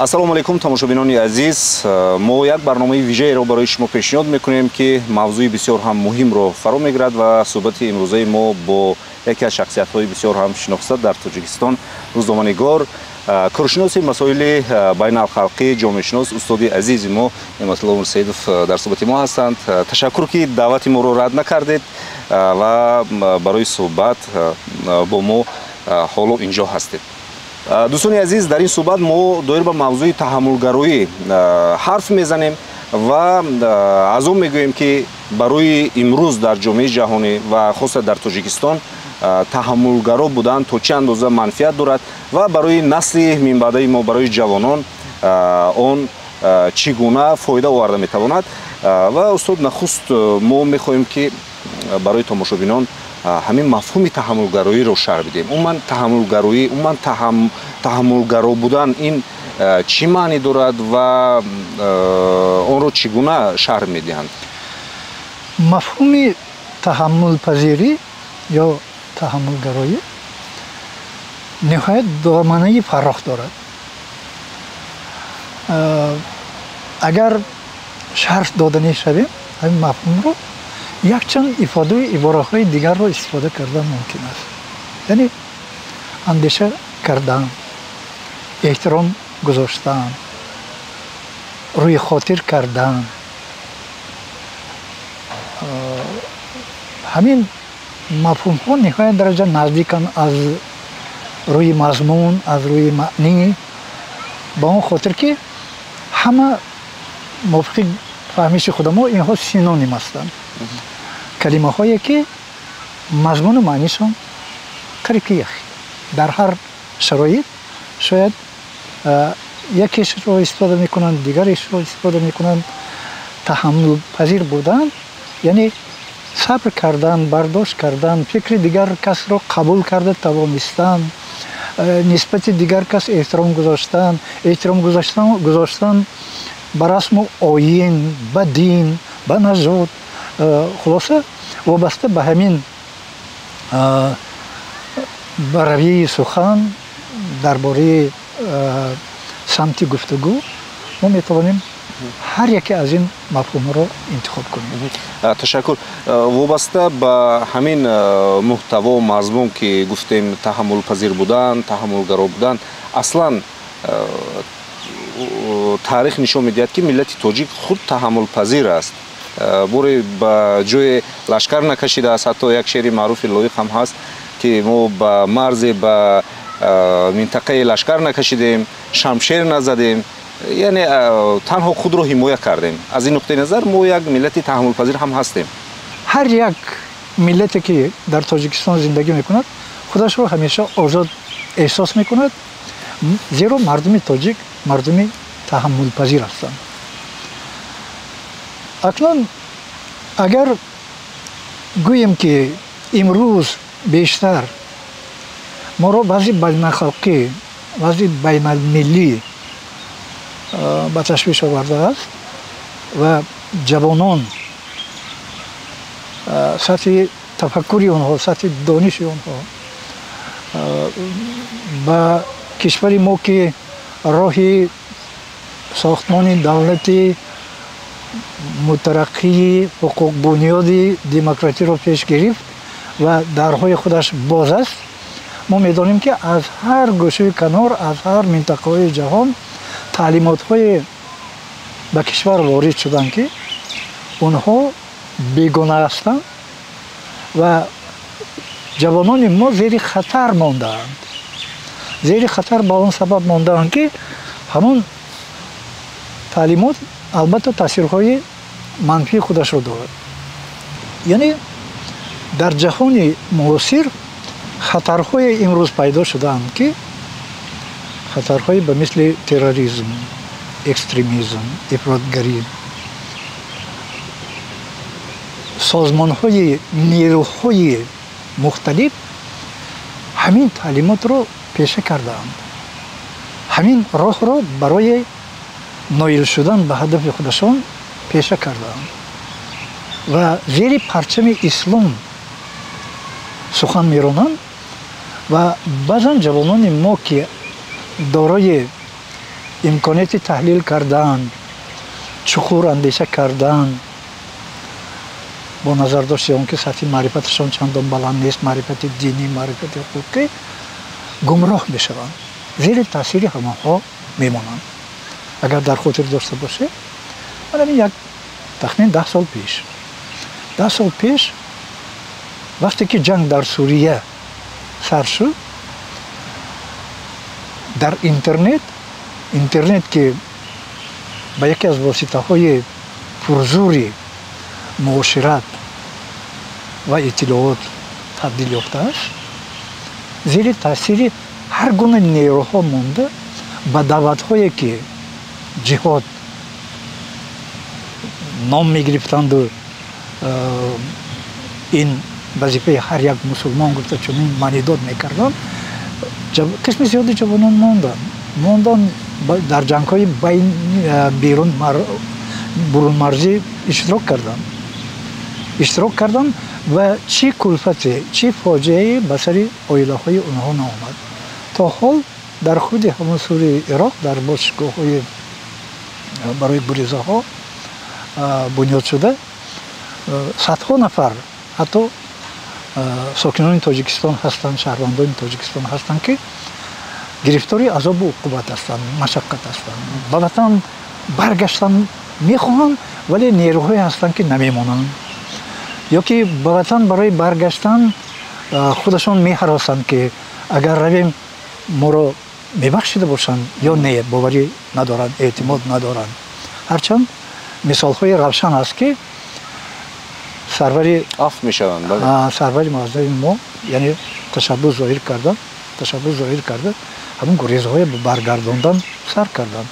ассалому алайкум тамошобинони азиз, мо як барномаи вижееро барои шумо пешниҳод мекунем ки мавзӯи бисёр ҳам муҳимро фаро мегирад ва суҳбати имрӯзаи мо бо яке аз шахсиятҳои бисёр ҳам шинохиста дар Тоҷикистон, рӯзноманигор, коршиноси масоили байналхалқӣ, ҷомеъшинос, устоди азизи мо Неъматулло Умурсаидов дар суҳбати мо ҳастанд. Ташаккур ки даъвати моро рад накардед ва барои суҳбат бо мо ҳоло инҷо ҳастед. дӯстони азиз, дар ин суҳбат мо доир ба мавзӯи таҳаммулгароӣ ҳарф мезанем ва аз он мегӯем ки барои имрӯз дар ҷомеаи ҷаҳонӣ ва хоса дар Тоҷикистон таҳаммулгаро будан то чӣ андоза манфиат дорад ва барои насли минбаъдаи мо, барои ҷавонон он чӣ гуна фоида оварда метавонад. Ва устод, нахуст мо мехоҳем ки барои тамошобинон ҳамин мафҳуми таҳаммулгароиро шарҳ бидем. Умуман таҳаммулгароӣ, умуман таҳаммулгаро будан ин чӣ маънӣ дорад ва онро чӣ гуна шарҳ медиҳанд? Мафҳуми таҳаммулпазирӣ ё таҳаммулгароӣ ниҳоят доманаи фароғ дорад. Агар шарҳ доданӣ шавем ҳамин мафҳумро, якчанд ифодаи ибораҳои дигарро истифода кардан мумкин аст. Яъне андеша кардан, эҳтиром гузоштан, рӯйхотир кардан. Ҳамин мафҳумҳо ниҳоят дараҷа наздиканд аз рӯи мазмун, аз рӯи маънӣ, ба он хотир ки ҳама мувофиқи фаҳмиши худамо инҳо синоним ҳастанд. калимаҳое ки мазмуну маънишон қариб ки як. Дар ҳар шароит шояд якешро истифода мекунанд, дигарешро истифода мекунанд. Таҳаммулпазир будан яъне сабр кардан, бардошт кардан, фикри дигар касро қабул карда тавонистан, нисбати дигар кас эҳтиром гузоштан, гузоштан ба расму оин, ба дин, ба нажод, хулоса вобаста ба ҳамин ба равияи сухан дар бораи самти гуфтугӯ мо метавонем ҳар яке аз ин мафҳумро интихоб кунем. Ташаккур. Вобаста ба ҳамин муҳтаво, мазмун ки гуфтем, таҳаммулпазир будан, таҳаммулгаро будан, аслан таърих нишон медиҳад ки миллати тоҷик худ таҳаммулпазир аст. боре ба ҷои лашкар накашидааст. Ҳатто як шеъри маъруфи лоиқ ҳам ҳаст ки мо ба марзе, ба минтақаи лашкар накашидем, шамшер назадем, яъне танҳо худро ҳимоя кардем. Аз ин нуқтаи назар мо як миллати таҳаммулпазир ҳам ҳастем. ҳар як миллате ки дар Тоҷикистон зиндагӣ мекунад, худашро ҳамеша озод эҳсос мекунад, зеро мардуми тоҷик мардуми таҳаммулпазир ҳастанд. акнун агар гӯем ки имрӯз бештар моро вазъи байналхалқӣ, вазъи байналмиллӣ ба ташвиш овардааст ва ҷавонон сатҳи тафаккури онҳо, сатҳи дониши онҳо ба кишвари мо ки роҳи сохтмони давлати мутараққии ҳуқуқбунёди демократиро пеш гирифт ва дарҳои худаш боз аст, мо медонем ки аз ҳар гӯшаи канор, аз ҳар минтақаҳои ҷаҳон таълимотҳое ба кишвар ворид шуданд ки онҳо бегона ҳастанд ва ҷавонони мо зери хатар мондаанд. Зери хатар ба он сабаб мондаанд ки ҳамон таълимот албатта таъсирҳои манфии худашро дорад. Яъне дар ҷаҳони муосир хатарҳое имрӯз пайдо шудаанд ки хатарҳои ба мисли терроризм, экстремизм, ифротгарӣ, созмонҳои нерӯҳои мухталиф ҳамин таълимотро пеша кардаанд. ҳамин роҳро барои ноил шудан ба ҳадафи худашон пеша кардаанд ва зери парчами ислом сухан меронанд ва баъзан ҷавонони мо ки дорои имконияти таҳлил кардан, чуқур андеша кардан, бо назар дошти он ки сатҳи маърифаташон чандон баланд нест, маърифати динӣ, маърифати ҳуқуқӣ, гумроҳ мешаванд, зери таъсири ҳамонҳо мемонанд. агар дар хотир дошта боше, манам як тахмин 10 сол пеш вақте ки ҷанг дар Сурия сар шуд, дар интернет ки ба яке аз воситаҳои пурзури муошират ва иттилоот табдил ёфтааст, зери таъсири ҳар гуна нерӯҳо монда, ба даъватҳое ки ҷиҳод ном мегирифтанду ин вазифаи ҳар як мусулмон гуфта чунин маънидод мекарданд, қисми зиёди ҷавонон монданд дар ҷангҳои бурунмарзӣ иштирок карданд ва чӣ кулфате, чӣ фоҷиае ба сари оилаҳои онҳо наомад. то ҳол дар худи ҳамон сури ироқ дар бошгоҳҳои барои гурезаҳо бунёд шуда, садҳо нафар ҳатто сокинони тоҷикистон ҳастанд, шаҳрвандони тоҷикистон ҳастанд ки гирифтори азобу уқубат ҳастанд, машаққат ҳастанд. ба ватан баргаштан мехоҳанд, вале нерӯҳое ҳастанд ки намемонанд, ё ки ба ватан барои баргаштан худашон меҳаросанд ки агар равем моро мебахшида бошанд ё не, боварӣ надоранд, эътимод надоранд. ҳарчанд мисолҳои равшан аст ки сарвари муаззами мо, яъне ташаббус зоҳир карда ҳамон гурезаҳое баргардондан сар карданд.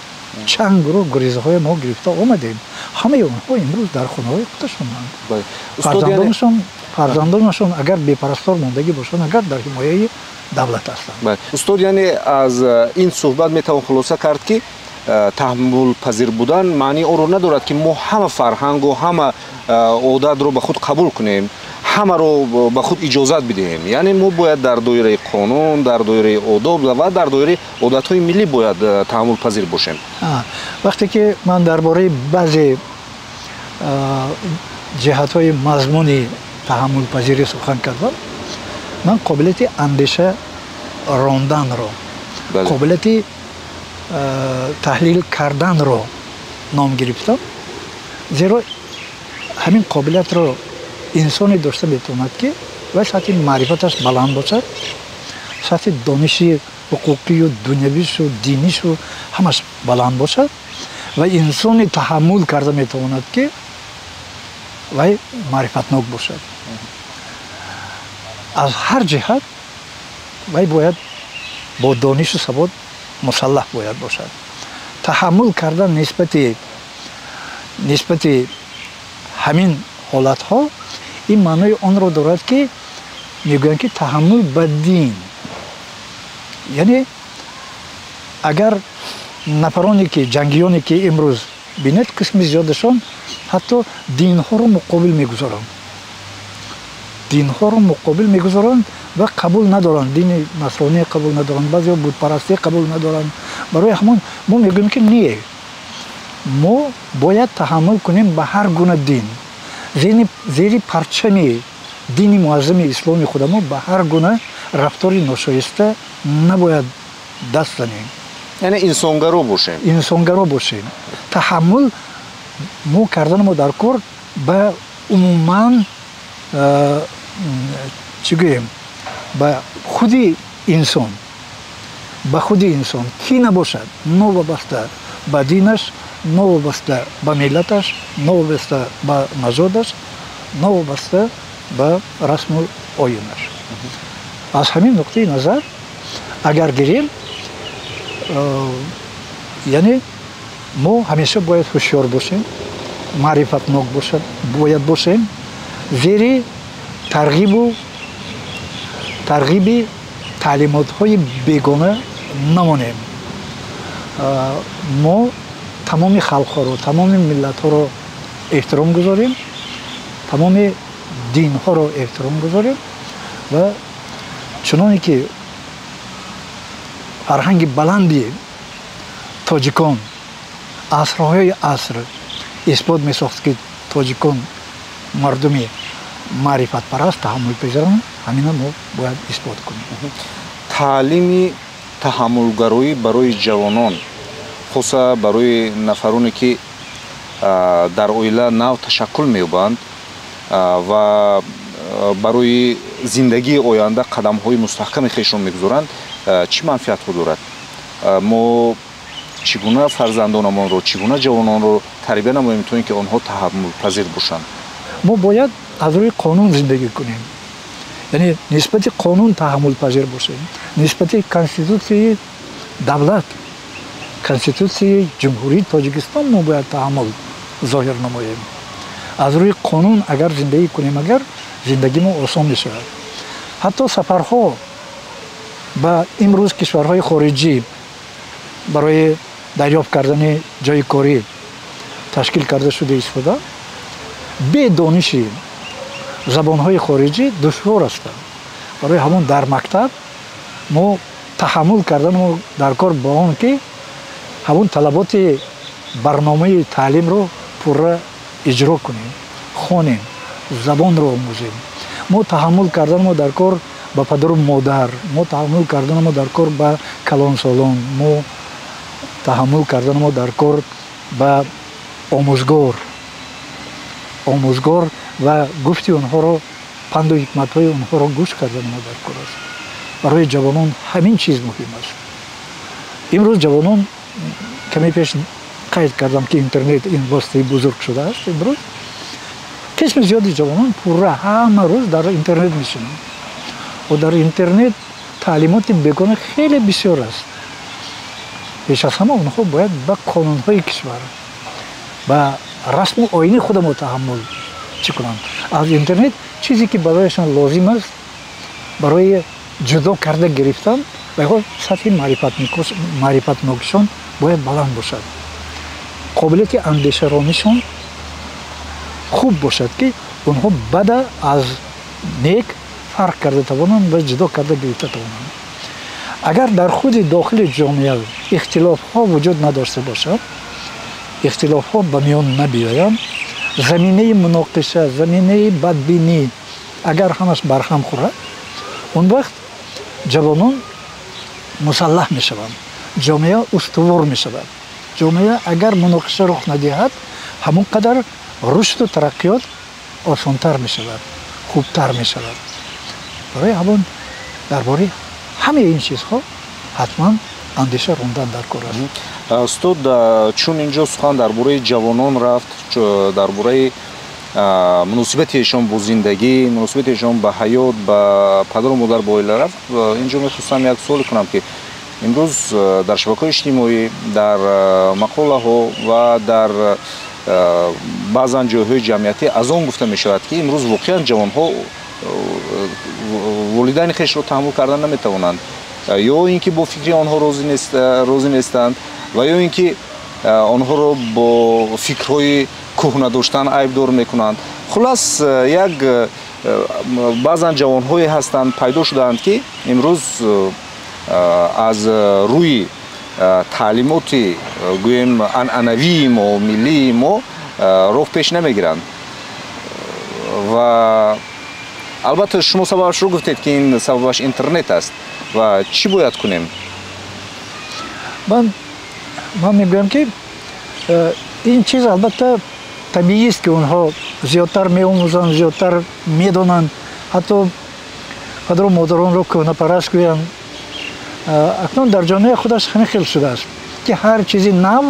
чангро гурезаҳои мо гирифта омадем. ҳамаи онҳо имрӯз дар хонаҳои худашонанд. фарзандонашон агар бепарастор мондагӣ бошанд, агар дар ҳимояи давлат ҳастанд. устод, яъне аз ин суҳбат метавон хулоса кард ки таҳаммулпазир будан маънии онро надорад ки мо ҳама фарҳангу ҳама одатро ба худ қабул кунем, ҳамаро ба худ иҷозат бидиҳем. яъне мо бояд дар доираи қонун, дар доираи одоб ва дар доираи одатҳои миллӣ бояд таҳаммулпазир бошем. вақте ки ман дар бораи баъзе ҷиҳатҳои мазмуни таҳаммулпазирӣ сухан кардам, ман қобилияти андеша ронданро, қобилияти таҳлил карданро ном гирифтам, зеро ҳамин қобилиятро инсоне дошта метавонад ки вай сатҳи маърифаташ баланд бошад, сатҳи дониши ҳуқуқию дунявишу динишу ҳамаш баланд бошад ва инсоне таҳаммул карда метавонад ки вай маърифатнок бошад. аз ҳар ҷиҳат вай бояд бо донишу савод мусаллаҳ бояд бошад. таҳаммул кардан нисбати ҳамин ҳолатҳо ин маънои онро дорад ки мегӯянд ки таҳаммул ба дин, яъне агар нафароне ки ҷангиёне ки имрӯз бинед, қисми зиёдашон ҳатто динҳоро муқобил мегузоранд ва қабул надоранд, дини насроние қабул надоранд, баъзеҳо бутпарастӣ қабул надоранд. барои ҳамон мо мегӯем ки не, мо бояд таҳаммул кунем ба ҳар гуна дин, зери парчами дини муаззами исломи худамо ба ҳар гуна рафтори ношоиста набояд даст занем. яъне инсонгаро бошем. таҳаммул мо кардан мо дар кор ба умуман чӣ гӯем, ба худи инсон кӣ набошад, новобаста ба динаш, новобаста ба миллаташ, новобаста ба назодаш, новобаста ба расму оинаш. аз ҳамин нуқтаи назар агар гирем, яъне мо ҳамеша бояд ҳушёр бошем, маърифатнок бояд бошем, зери тарғиби таълимотҳои бегона намонем. мо тамоми халқҳоро, тамоми миллатҳоро эҳтиром гузорем, тамоми динҳоро эҳтиром гузорем ва чуноне ки фарҳанги баланди тоҷикон асрҳои аср исбот месохт ки тоҷикон мардуми маърифатпараст таҳаммулпазиранд, ҳамина мо бояд исбот кунем. таълими таҳаммулгароӣ барои ҷавонон, хуса барои нафароне ки дар оила нав ташаккул меёбанд ва барои зиндагии оянда қадамҳои мустаҳками хешро мегузоранд, чӣ манфиатҳо дорад? мо чӣ гуна фарзандонамонро, чӣ гуна ҷавононро тарбия намоем то ин ки онҳо таҳаммулпазир бошанд? мо бояд аз рӯи қонун зиндагӣ кунем, яъне нисбати қонун таҳаммулпазир бошем, нисбати конститутсияи давлат, конститутсияи ҷумҳурии Тоҷикистон мо бояд таҳаммул зоҳир намоем. аз рӯи қонун агар зиндагӣ кунем, агар зиндагӣ мо осон мешавад. ҳатто сафарҳо ба имрӯз кишварҳои хориҷӣ барои дарёфт кардани ҷойи корӣ ташкил карда шуда истода, бе дониши забонҳои хориҷӣ душвор аст. барои ҳамон дар мактаб мо таҳаммул кардан мо дар кор ба он ки ҳамон талаботи барномаи таълимро пурра иҷро кунем, хонем, забонро омӯзем. мо таҳаммул кардан мо дар кор ба падару модар, мо таҳаммул кардан мо дар кор ба калонсолон, мо таҳаммул кардан мо дар кор ба омӯзгор ва гуфти онҳоро, панду ҳикматҳои онҳоро гӯш кардан мо дар кор аст. барои ҷавонон ҳамин чиз муҳим аст. имрӯз ҷавонон, каме пеш қайд кардам ки интернет ин воситаи бузург шудааст. имрӯз қисми зиёди ҷавонон пурра ҳама рӯз дар интернет мешинанд. ва дар интернет таълимоти бегона хеле бисёр аст. пеш аз ҳама онҳо бояд ба қонунҳои кишвар, ба расму оини худамо таҳаммул чӣ кунанд. аз интернет чизе ки барояшон лозим аст, барои ҷудо карда гирифтан, ба сатҳи маърифатнокишон бояд баланд бошад. қобилияти андешаронишон хуб бошад ки онҳо бада аз нек фарқ карда тавонанд ва ҷудо карда гирифта тавонанд. агар дар худи дохили ҷомеа ихтилофҳо вуҷуд надошта бошад, ихтилофҳо ба миён набиёянд, заминаи муноқиша, заминаи бадбинӣ агар ҳамаш барҳам хӯрад, он вақт ҷавонон мусаллаҳ мешаванд, ҷомеа устувор мешавад. ҷомеа агар муноқиша рух надиҳад, ҳамон қадар рушду тараққиёт осонтар мешавад, хубтар мешавад. барои ҳамон дар бораи ҳамаи ин чизҳо ҳатман андеша рондан дар кор аст. устод, чун инҷо сухан дар бораи ҷавонон рафт, дар бораи муносибатиашон бо зиндагӣ, муносибатиашон ба ҳаёт, ба падару модар, ба оила рафт, инҷо мехостам як суоле кунам ки имрӯз дар шабакаҳои иҷтимоӣ, дар мақолаҳо ва дар баъзан ҷойҳои ҷамъиятӣ аз он гуфта мешавад ки имрӯз воқеан ҷавонҳо волидайни хешро таҳаммул кардан наметавонанд, ё ин ки бо фикри онҳо розӣ нестанд ва ё ин ки онҳоро бо фикрҳои кӯҳна доштан айбдор мекунанд. хулас як баъзан ҷавонҳое ҳастанд, пайдо шудаанд ки имрӯз аз рӯи таълимоти гӯем анъанавии мо, миллии мо роҳ пеш намегиранд. ва албатта шумо сабабашро гуфтед ки ин сабабаш интернет аст. ва чӣ бояд кунем? ман мегӯям ки ин чиз албатта табиист ки онҳо зиёдтар меомӯзанд, зиёдтар медонанд, ҳатто падару модаронро кӯҳнапараст гӯянд. акнун дар ҷомеаи худаш ҳамин хел шудааст ки ҳар чизи нав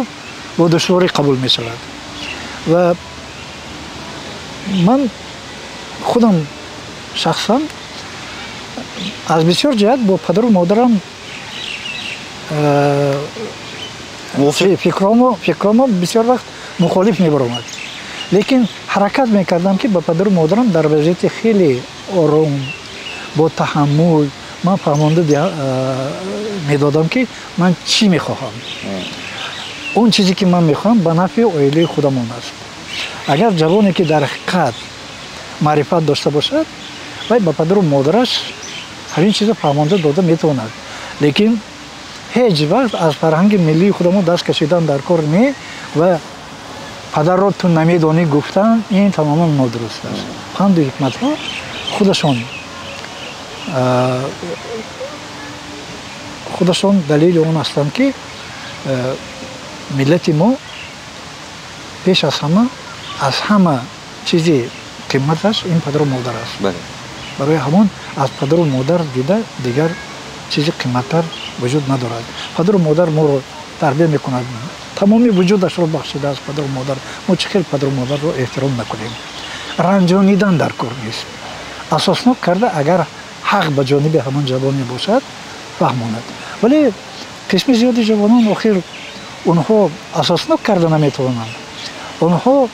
бо душворӣ қабул мешавад. ва ман худам шахсан аз бисёр ҷиҳат бо падару модарам фикромо бисёр вақт мухолиф мебаромад, лекин ҳаракат мекардам ки ба падару модарам дар вазъияти хеле ором, бо таҳаммул ман фаҳмонда медодам ки ман чӣ мехоҳам. он чизе ки ман мехоҳам ба нафъи оилаи худамон аст. агар ҷавоне ки дар ҳақиқат маърифат дошта бошад, вай ба падару модараш ҳамин чизро фаҳмонда дода метавонад, лекин هیچ وقت از فرهنگ ملی خودمون دست کشیدن در کار نی و پدر رو تو نمیدونی گفتن این تماما نادرست است. پند و حکمت ها خودشون دلیل اون هستند که ملت ما پیش از همه چیزی قیمتش این پدر و مادر است. برای همون از پدر و مادر دیگر چیزی قیمتتر وجود ندارد. پدر و مادر ما رو تربیت میکند، تمامی وجودش رو بخشیده از پدر و مادر. ما چخیل پدر و مادر رو احترام نکنیم. رنجانیدن در کار نیست. اساسناک کرده اگر حق به جانب همان جوانی باشد فهماند. ولی قسم زیادی جوانان آخر اونها اساسناک کرده نمیتوانند. اونها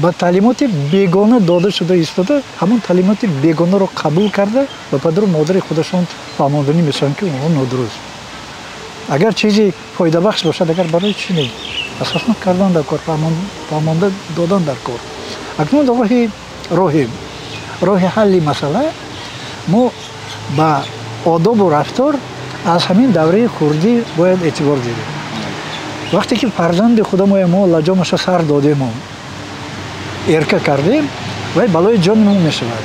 با تعلیمات بیگانه داده شده ایستاده، همون تعلیمات بیگانه رو قبول کرده و پدر و مادر خودشون فهماندنی میشن که اونها نادرست. اگر چیزی فایده بخش باشد، اگر برای چی نیست اساسناک کردن در کار، فهمانده دادن در کار. اکنون راه حل مسئله ما با آداب و رفتار از همین دوره خردی باید اعتبار دیدیم. وقتی که فرزند خودمون ما لجامش سر دادیم، ارکه کردیم و بلای جانمون میشود.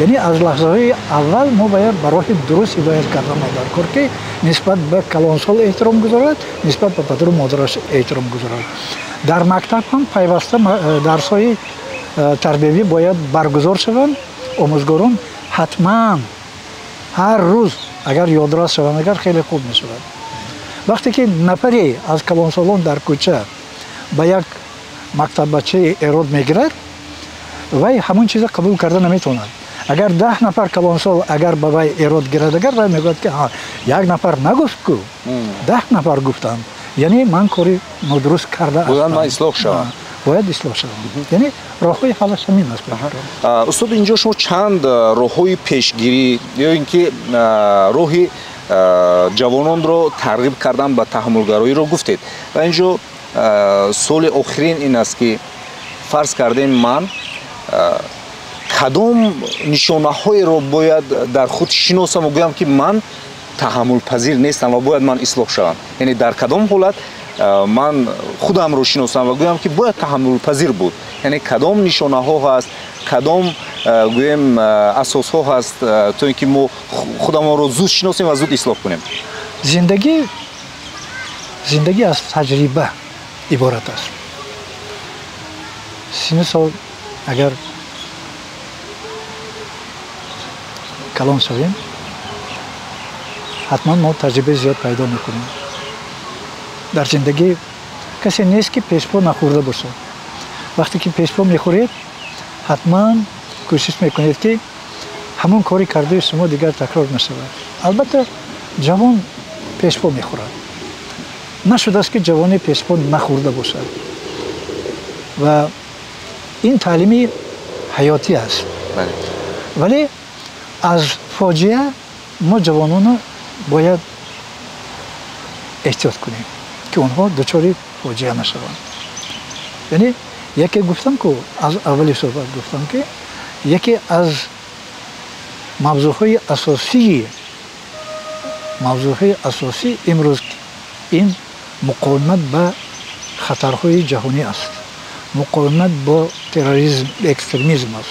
یعنی از لحظه های اول ما باید برای درست هدایت کردن در کار که نسبت به کلانسال احترام گذارد، نسبت به پدر و مادرش احترام گذارد. در مکتب هم پیوسته درس های تربیوی باید برگزار شوند. آموزگاران حتما هر روز اگر یادداشت شوند، اگر خیلی خوب میشود. وقتی که نفری از کلانسالان در کوچه به یک مکتب بچه ایراد میگیرد، وی همون چیز قبول کرده نمیتوند. اگر 10 نفر کلانسال اگر به وی ایراد گیرد، اگر وی میگوید که یک نفر نگفت کو 10 نفر گفتند، یعنی من کاری نادرست کرده است، باید من اصلاح شوم. باید اصلاح شوم. یعنی راههای حلش همین است. استاد اینجا شما چند راههای پیشگیری یا اینکه راهی جوانان رو ترغیب کردن به تحملگرایی رو گفتید و اینجا سوال آخرین این است که فرض کردیم من کدام نشانه های رو باید در خود شناسم و گویم که من تحمل پذیر نیستم و باید من اصلاح شوم. یعنی در کدام حالت من خودم رو شناسم و گویم که باید تحمل پذیر بود. یعنی کدام نشانه ها هست، کدام گویم اساس ها هست تا اینکه ما خودمون رو زود شناسیم و زود اصلاح کنیم. زندگی از تجربه عبارت است. 30 سال اگر کلان شویم، حتما ما تجربه زیاد پیدا میکنیم. در زندگی کسی نیست که پیشپا نخورده باشه. وقتی که پیشپا میخورید، حتما کوشش میکنید که همون کاری کرده شما دیگر تکرار نشود. البته جوان پیشپا میخورد، نشده است که جوانی پیشپا نخورده باشد و این تعلیمی حیاتی است. ولی از فاجعه ما جوانان باید احتیاط کنیم که اونها دچار فاجعه نشوند. یعنی یکی گفتم که از اولی صحبت گفتم که یکی از موضوعهای اساسی امروز این مقاومت با خطرهای جهانی است، مقاومت با تروریسم، اکستریمیسم است.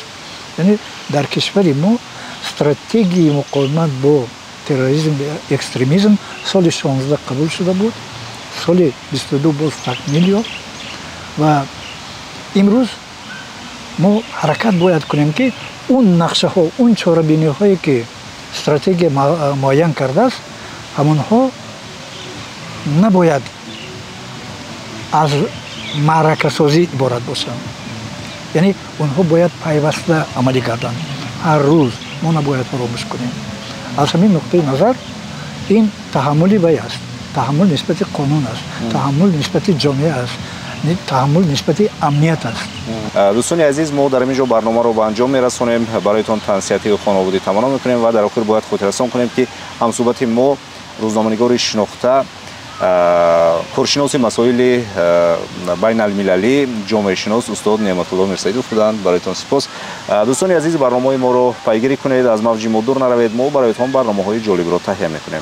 یعنی در کشور ما استراتژی مقاومت با تروریسم و اکستریمیسم سال 16 قبول شده بود، سال 22 باز تکمیل یافت و امروز ما حرکت باید کنیم که اون نقشه ها، اون چاره‌بینی هایی که استراتژی معین کرده است، همونها نباید از معرکه سازی عبارت باشند. یعنی اونها باید پیوسته عملی گردند. هر روز ما نباید فراموش کنیم. از همین نقطه نظر این تحملی باید است. تحمل نسبت قانون است، تحمل نسبت جامعه است، تحمل نسبت امنیت است. دوستان عزیز، ما در اینجا برنامه رو به انجام میرسونیم. برایتان تنصیحاتی و خانوادگی تمام میکنیم و در آخر باید خاطررسان کنیم که همصحبت ما روزنامه‌نگار شناخته، کارشناس مسائل بین المللی، جامعه شناس استاد نعمت الله میرسیدوف بودند. برایتان سپاس. دوستان عزیز، برنامه ما رو پیگیری کنید، از موج ما دور نروید. ما برایتان برنامه‌های جالب را تهیه میکنیم.